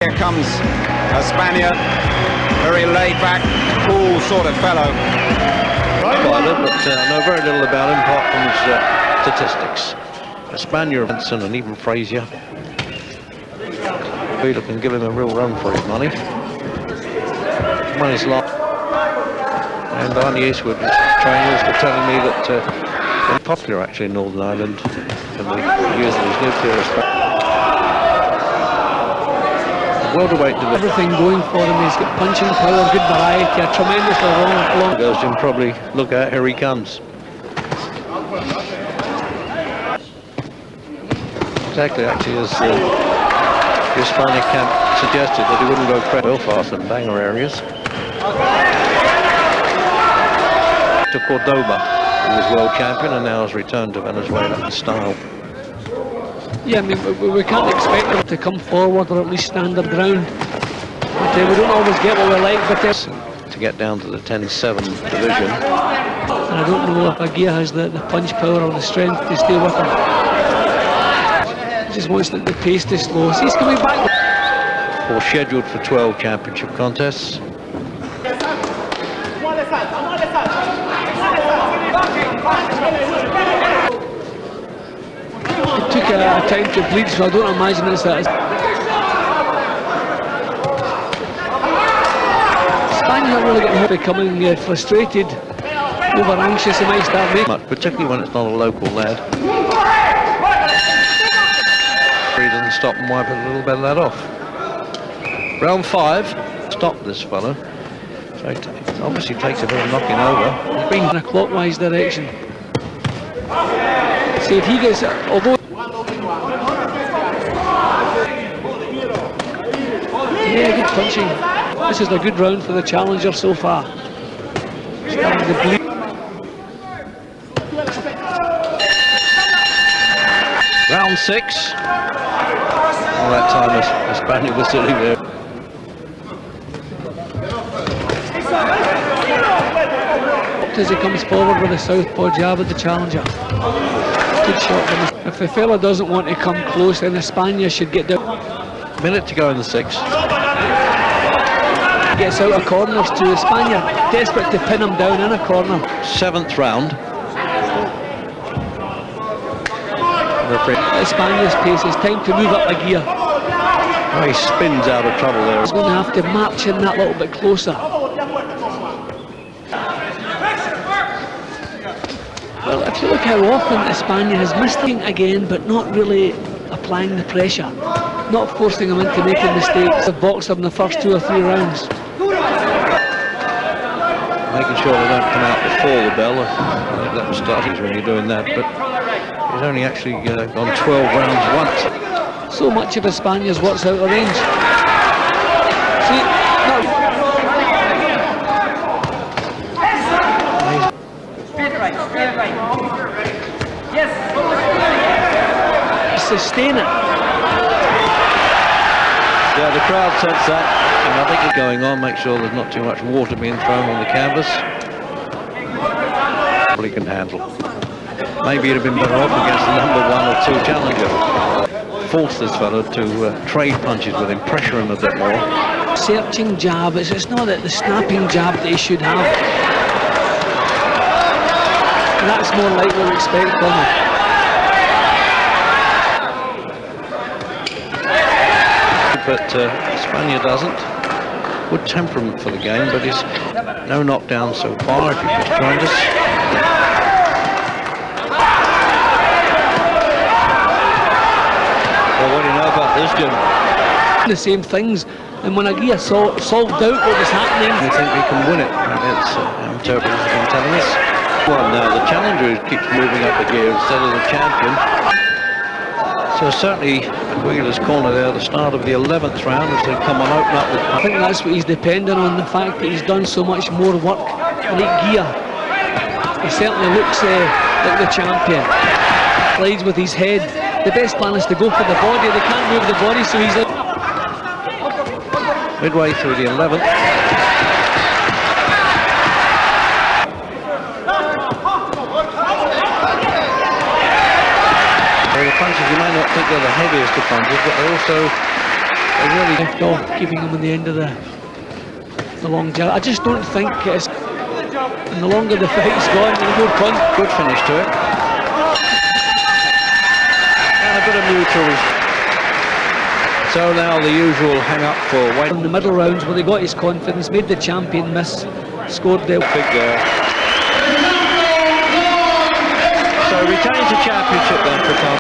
Here comes a Spaniard, very laid-back, cool sort of fellow. Fighter, but I know very little about him apart from his statistics. A Spaniard, Benson, and even Frazier. Wheeler can give him a real run for his money. Money's lost. And Barney Eastwood trainers were telling me that they're popular actually in Northern Ireland in the years that he's lived here. Welterweight division. Everything going for him. He's got punching power, good variety, a tremendously long. Goes Jim, probably look out, here he comes. Exactly, actually, as the Hispanic camp suggested, that he wouldn't go Belfast and Bangor areas. To Cordoba, who was world champion and now has returned to Venezuela in style. Yeah, I mean, we can't expect them to come forward or at least stand their ground. But we don't always get what we like, but to get down to the 10-7 division. And I don't know if Aguirre has the punch power or the strength to stay with him. He just wants the pace to slow. So he's coming back. Or scheduled for 12 championship contests. It took a time to bleed, so I don't imagine it's that. Spaniards are really getting becoming frustrated, over anxious. They might start making. Particularly when it's not a local lad. He doesn't stop and wipe a little bit of that off. Round 5, stop this fellow. So it obviously takes a bit of knocking over. He's been in a clockwise direction. See if he gets, although yeah, good punching. This is a good round for the challenger so far. Starting to bleed. Round 6. All that time the Spaniard was sitting there. As he comes forward with a southpaw jab at the challenger. Good shot. If the fella doesn't want to come close, then the Spaniard should get down. Minute to go in the 6th. Gets out of corners to the Spaniard, desperate to pin him down in a corner. 7th round. The Spaniard's pace, it's time to move up a gear. Oh, he spins out of trouble there. He's going to have to march in that little bit closer. Well, if you look how often the Spaniard has missed him again, but not really applying the pressure, not forcing him into making mistakes. Have boxed him in the first 2 or 3 rounds. Making sure they don't come out before the bell. That was starting when you're doing that, but he's only actually gone 12 rounds once. So much of a Spaniard's works out of range. See, no. Sustain it. Yeah, the crowd sense that, and I think it's going on. Make sure there's not too much water being thrown on the canvas. He can handle. Maybe it'd have been better off against the number 1 or 2 challenger. Force this fellow to trade punches with him, pressure him a bit more. Searching jab, it's not that the snapping jab that he should have. That's more like what we expect from him. But Spaniard doesn't. Good temperament for the game, but he's no knockdown so far, if you've just joined us. Well, what do you know about this, Jim? The same things, and when Aguirre solved out what was happening, We think we can win it. It's interpreters have been telling us. Well, now the challenger keeps moving up a gear instead of the champion. So certainly Wheeler's corner there at the start of the 11th round as they come on, open up. I think that's what he's depending on, the fact that he's done so much more work in gear. He certainly looks like the champion. Plays with his head. The best plan is to go for the body. They can't move the body, so he's midway through the 11th. The punches, you may not think they're the heaviest of punches, but they're also really left off, giving him in the end of the longevity. I just don't think it's, and the longer the fight's gone, the more Good finish to it. And a bit of neutral. So now the usual hang up for White. in the middle rounds where they got his confidence, made the champion miss, scored the Big there. So retains the championship then for Tom.